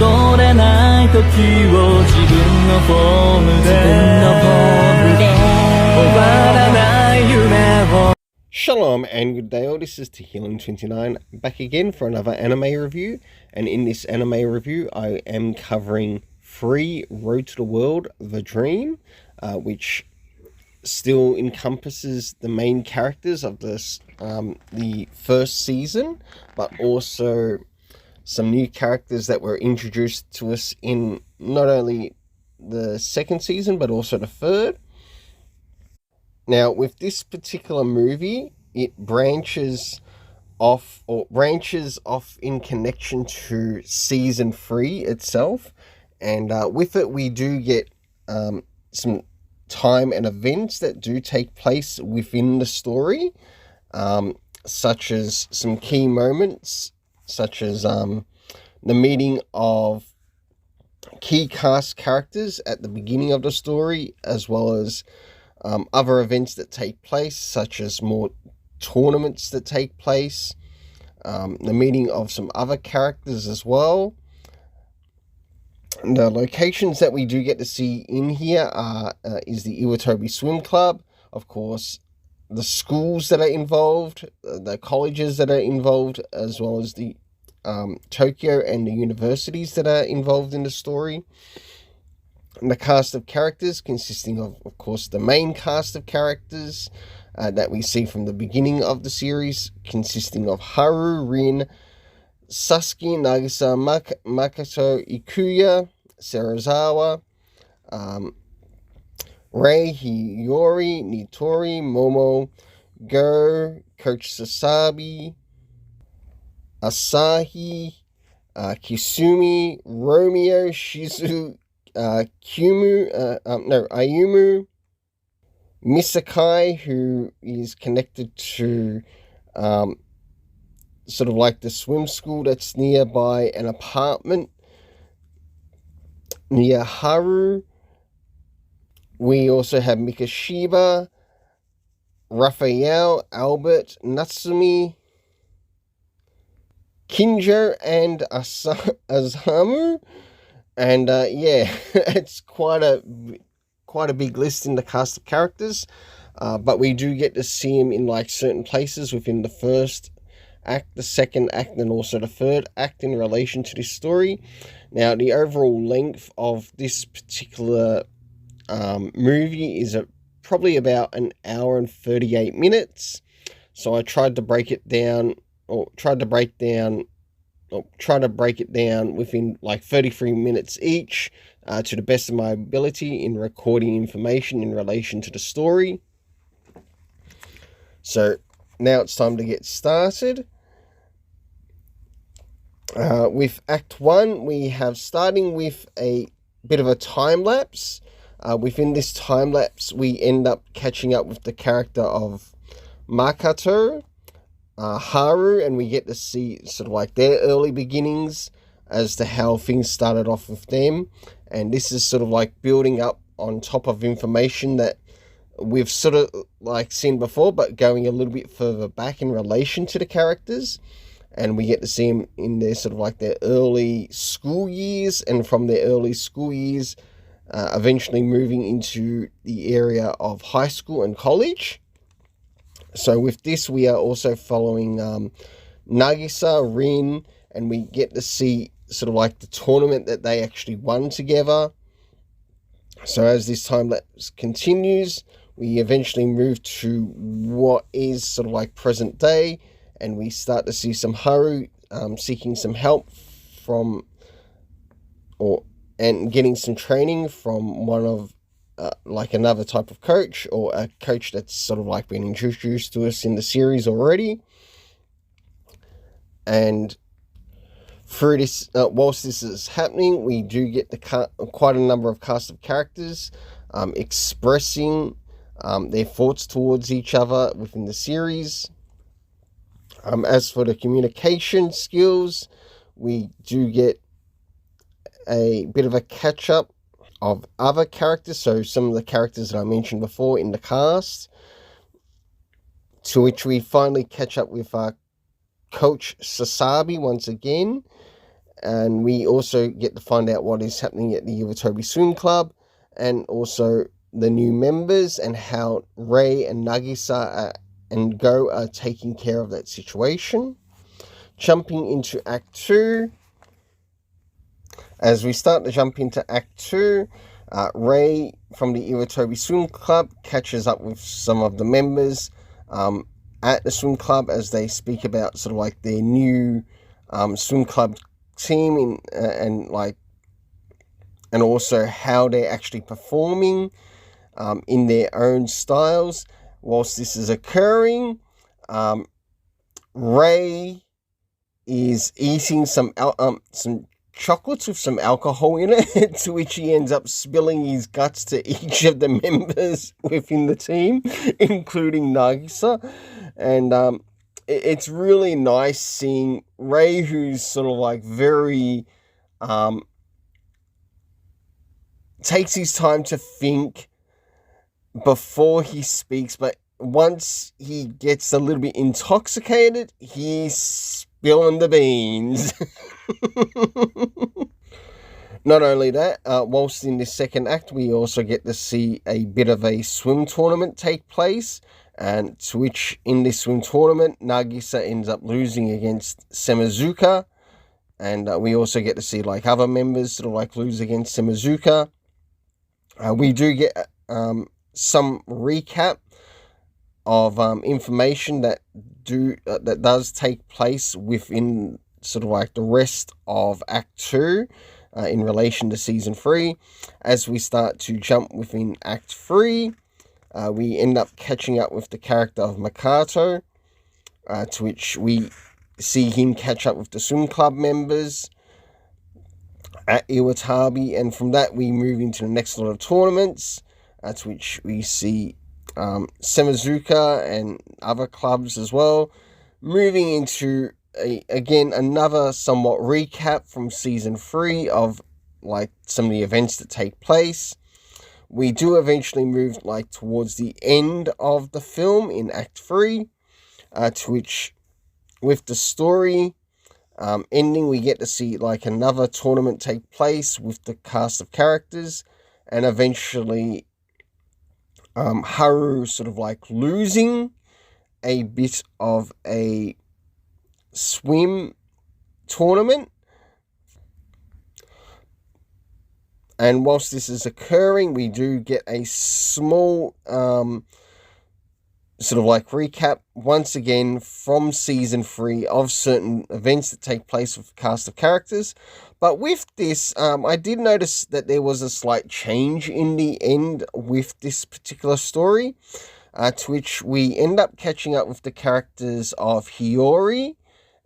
戻れない時を自分のフォームで終わらない夢を Shalom and good day all, this is Tehillim29 back again for another anime review, and in this anime review I am covering Free Road to the World, The Dream, which still encompasses the main characters of this the first season, but also some new characters that were introduced to us in not only the second season but also the third. Now, with this particular movie, it branches off in connection to season 3 itself, and with it we do get some time and events that do take place within the story, such as some key moments, such as the meeting of key cast characters at the beginning of the story, as well as other events that take place, such as more tournaments that take place, the meeting of some other characters as well. The locations that we do get to see in here is the Iwatobi Swim Club, of course, the schools that are involved, the colleges that are involved, as well as the Tokyo and the universities that are involved in the story. And the cast of characters consisting of course, the main cast of characters that we see from the beginning of the series, consisting of Haru, Rin, Sasuke, Nagisa, Makoto, Ikuya, Serizawa, Rei, Hiyori, Nitori, Momo, Go, Coach Sasabi, Asahi, Kisumi, Romeo, Shizu, Ayumu, Misakai, who is connected to sort of like the swim school that's nearby an apartment near Haru. We also have Mikashiba, Raphael, Albert, Natsumi, Kinjo, and Azamu. And yeah, it's quite a big list in the cast of characters, but we do get to see him in like certain places within the first act, the second act, and also the third act in relation to this story. Now, the overall length of this particular movie is probably about an hour and 38 minutes. So I tried to break it down within like 33 minutes each, to the best of my ability in recording information in relation to the story. So now it's time to get started. With Act 1, we have starting with a bit of a time lapse. Within this time lapse, we end up catching up with the character of Makoto, Haru, and we get to see sort of like their early beginnings as to how things started off with them. And this is sort of like building up on top of information that we've sort of like seen before, but going a little bit further back in relation to the characters. And we get to see them in their sort of like their early school years, and from their early school years, eventually moving into the area of high school and college. So with this, we are also following Nagisa, Rin, and we get to see sort of like the tournament that they actually won together. So as this time lapse continues, we eventually move to what is sort of like present day, and we start to see some Haru seeking some help from, and getting some training from one of like another type of coach, or a coach that's sort of like been introduced to us in the series already. And through this, whilst this is happening, we do get quite a number of cast of characters expressing their thoughts towards each other within the series. As for the communication skills, we do get a bit of a catch-up of other characters, so some of the characters that I mentioned before in the cast, to which we finally catch up with Coach Sasabi once again, and we also get to find out what is happening at the Iwatobi Swim Club, and also the new members and how Rei and Nagisa and Go are taking care of that situation. Jumping into Act 2. As we start to jump into Act 2, Rei from the Iwatobi Swim Club catches up with some of the members at the swim club as they speak about sort of like their new swim club team and also how they're actually performing in their own styles. Whilst this is occurring, Rei is eating some chocolates with some alcohol in it, to which he ends up spilling his guts to each of the members within the team, including Nagisa. And it's really nice seeing Rei, who's sort of like very takes his time to think before he speaks, but once he gets a little bit intoxicated, he's spilling the beans. Not only that, whilst in this second act, we also get to see a bit of a swim tournament take place, and to which in this swim tournament, Nagisa ends up losing against Semazuka, and we also get to see like other members sort of like lose against Semazuka. We do get some recap of information that does take place within sort of like the rest of Act 2 in relation to Season 3. As we start to jump within Act 3, we end up catching up with the character of Makato, to which we see him catch up with the swim club members at Iwatabi, and from that we move into the next lot of tournaments, to which we see Semazuka and other clubs as well. Moving into another somewhat recap from Season 3 of like some of the events that take place. We do eventually move like towards the end of the film in Act 3, to which with the story ending, we get to see like another tournament take place with the cast of characters, and eventually Haru sort of like losing a bit of a swim tournament. And whilst this is occurring, we do get a small sort of like recap once again from Season 3 of certain events that take place with a cast of characters. But with this, I did notice that there was a slight change in the end with this particular story, to which we end up catching up with the characters of Hiyori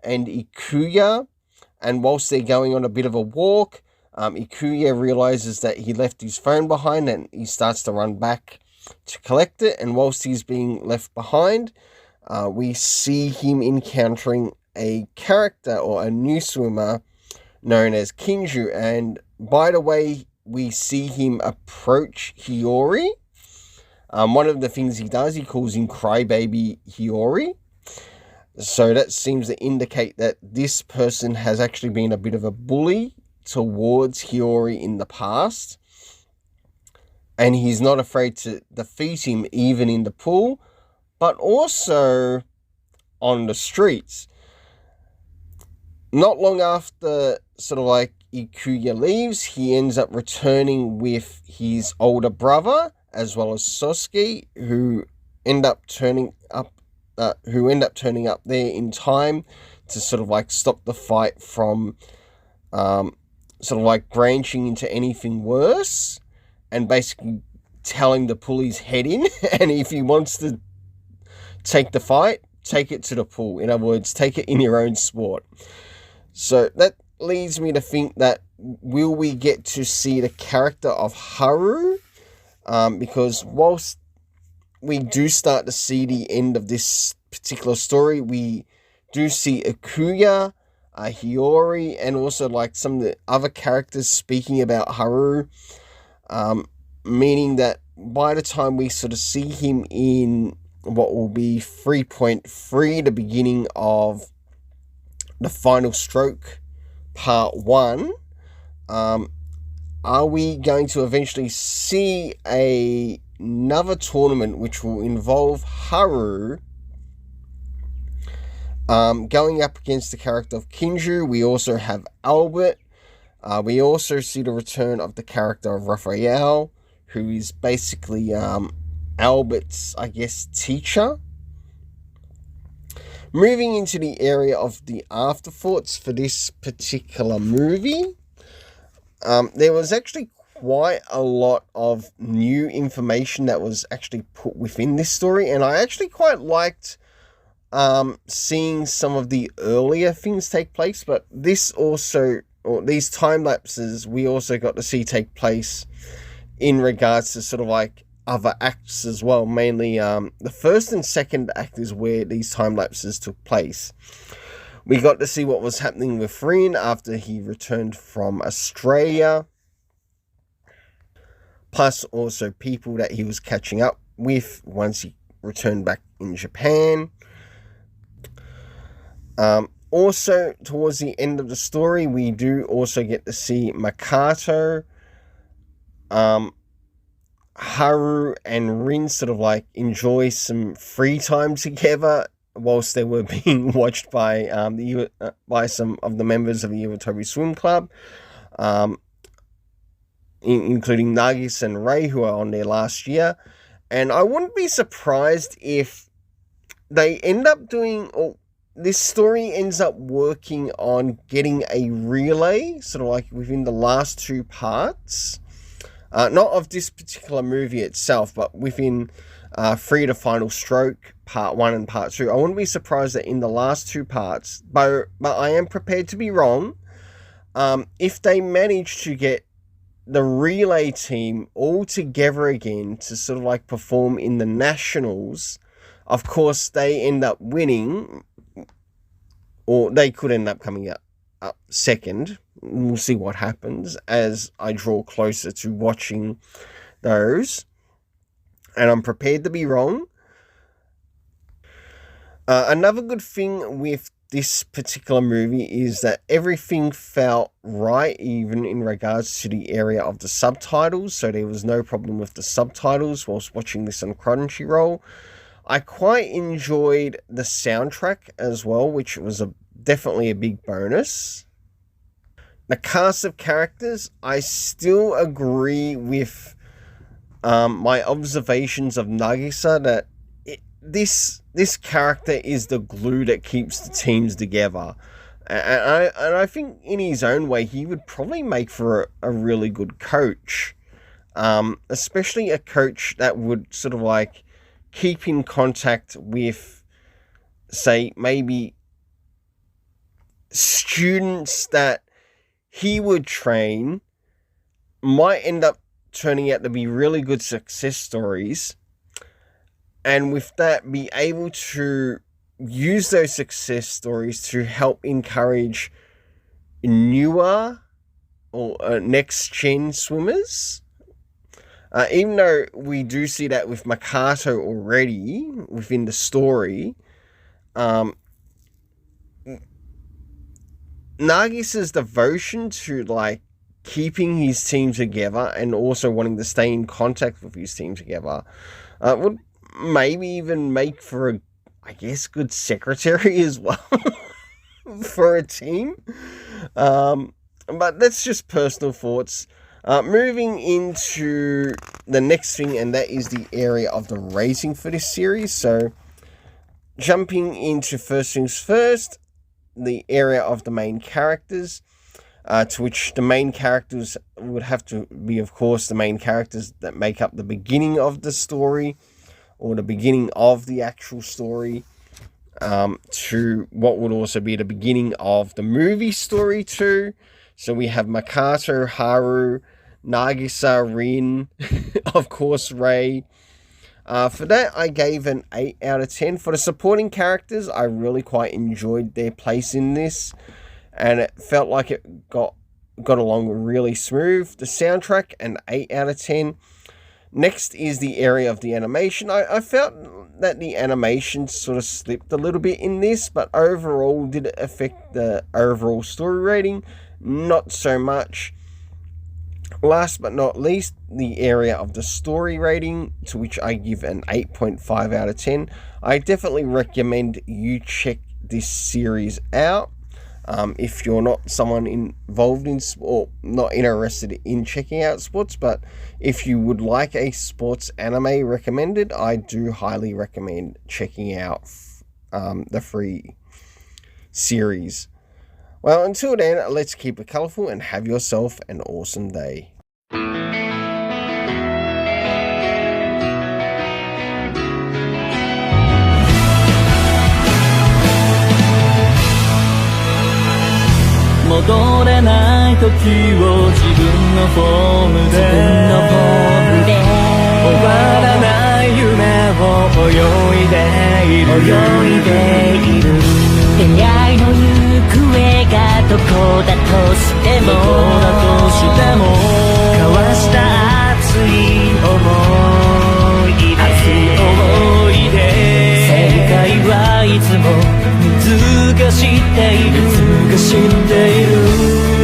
and Ikuya. And whilst they're going on a bit of a walk, Ikuya realizes that he left his phone behind, and he starts to run back to collect it. And whilst he's being left behind, we see him encountering a character or a new swimmer known as Kinju. And by the way, we see him approach Hiyori. One of the things he does, he calls him Crybaby Hiyori. So that seems to indicate that this person has actually been a bit of a bully towards Hiyori in the past, and he's not afraid to defeat him even in the pool, but also on the streets. Not long after sort of like Ikuya leaves, he ends up returning with his older brother as well as Sosuke, who end up turning up there in time to sort of like stop the fight from sort of like branching into anything worse, and basically telling the pull his head in, and if he wants to take the fight, take it to the pool. In other words, take it in your own sport. So that leads me to think that will we get to see the character of Haru? Because whilst we do start to see the end of this particular story, we do see Ikuya, Hiyori, and also like some of the other characters speaking about Haru, meaning that by the time we sort of see him in what will be 3.3, the beginning of the final stroke part 1, are we going to eventually see another tournament which will involve Haru going up against the character of Kinju? We also have Albert. We also see the return of the character of Raphael, who is basically Albert's, I guess, teacher. Moving into the area of the afterthoughts for this particular movie, there was actually quite a lot of new information that was actually put within this story, and I actually quite liked seeing some of the earlier things take place, but this also, or these time lapses, we also got to see take place in regards to sort of like other acts as well. Mainly the first and second act is where these time lapses took place. We got to see what was happening with Rin after he returned from Australia, plus also people that he was catching up with once he returned back in Japan. Also, towards the end of the story, we do also get to see Makato, Haru and Rin sort of like enjoy some free time together whilst they were being watched by by some of the members of the Iwatobi Swim Club, including Nagisa and Rei, who are on there last year. And I wouldn't be surprised if they end up doing, or this story ends up working on getting a relay, sort of like within the last 2 parts. Not of this particular movie itself, but within Free to Final Stroke, Part 1 and Part 2. I wouldn't be surprised that in the last 2 parts, but I am prepared to be wrong, if they manage to get the relay team all together again to sort of like perform in the Nationals. Of course, they end up winning, or they could end up coming up second. We'll see what happens as I draw closer to watching those. And I'm prepared to be wrong. Another good thing with this particular movie is that everything felt right, even in regards to the area of the subtitles. So there was no problem with the subtitles whilst watching this on Crunchyroll. I quite enjoyed the soundtrack as well, which was definitely a big bonus. The cast of characters, I still agree with my observations of Nagisa that this character is the glue that keeps the teams together. And I think in his own way, he would probably make for a really good coach. Especially a coach that would sort of like keep in contact with, say, maybe students that he would train, might end up turning out to be really good success stories, and with that be able to use those success stories to help encourage newer or next gen swimmers. Even though we do see that with Makato already within the story, Nagisa's devotion to like keeping his team together and also wanting to stay in contact with his team together would maybe even make for a, I guess, good secretary as well for a team. But that's just personal thoughts. Moving into the next thing, and that is the area of the rating for this series. So jumping into first things first, the area of the main characters, to which the main characters would have to be, of course, the main characters that make up the beginning of the story, or the beginning of the actual story, to what would also be the beginning of the movie story too. So we have Makato, Haru, Nagisa, Rin, of course, Rei. For that, I gave an 8 out of 10. For the supporting characters, I really quite enjoyed their place in this, and it felt like it got along really smooth. The soundtrack, an 8 out of 10. Next is the area of the animation. I felt that the animation sort of slipped a little bit in this, but overall, did it affect the overall story rating? Not so much. Last but not least, the area of the story rating, to which I give an 8.5 out of 10. I definitely recommend you check this series out. If you're not someone involved in sport, not interested in checking out sports, but if you would like a sports anime recommended, I do highly recommend checking out the free series. Well, until then, let's keep it colourful and have yourself an awesome day. 戻れない時を自分のフォームで終わらない夢を泳いでいる出会いの行方がどこだとしても交わした熱い思い出正解はいつも難している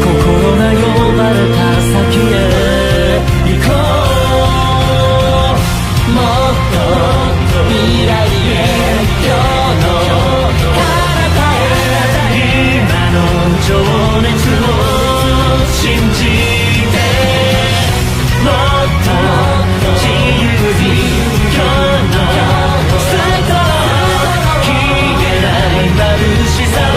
心が呼ばれた先へ行こうもっと未来へ今日の体へ今の情熱を信じてもっと自由に今日のスタート消えない眩しさは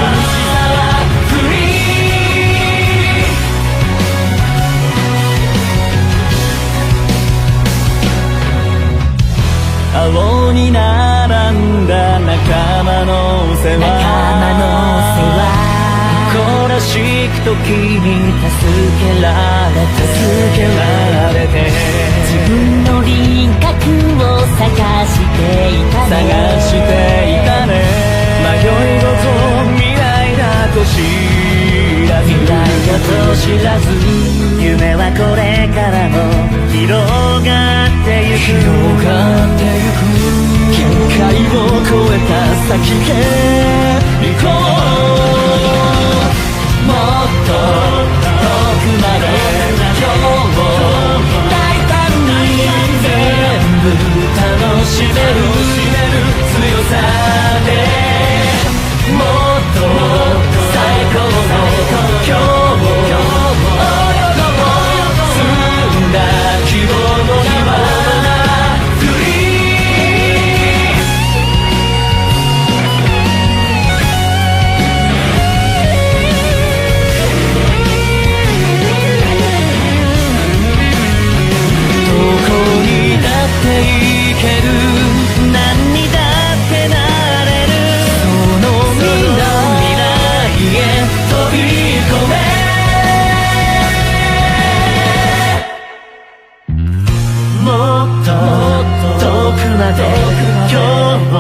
青に並んだ仲間の世話誇らしき時に助けられて自分の輪郭を探していたね迷いごと未来だと知らず夢はこれからも広がってゆく限界を越えた先へ行こうもっと遠くまで今日を大胆に全部楽しめる強さでもっと最高の今日を澄んだ希望の庭もっと遠くまで今日も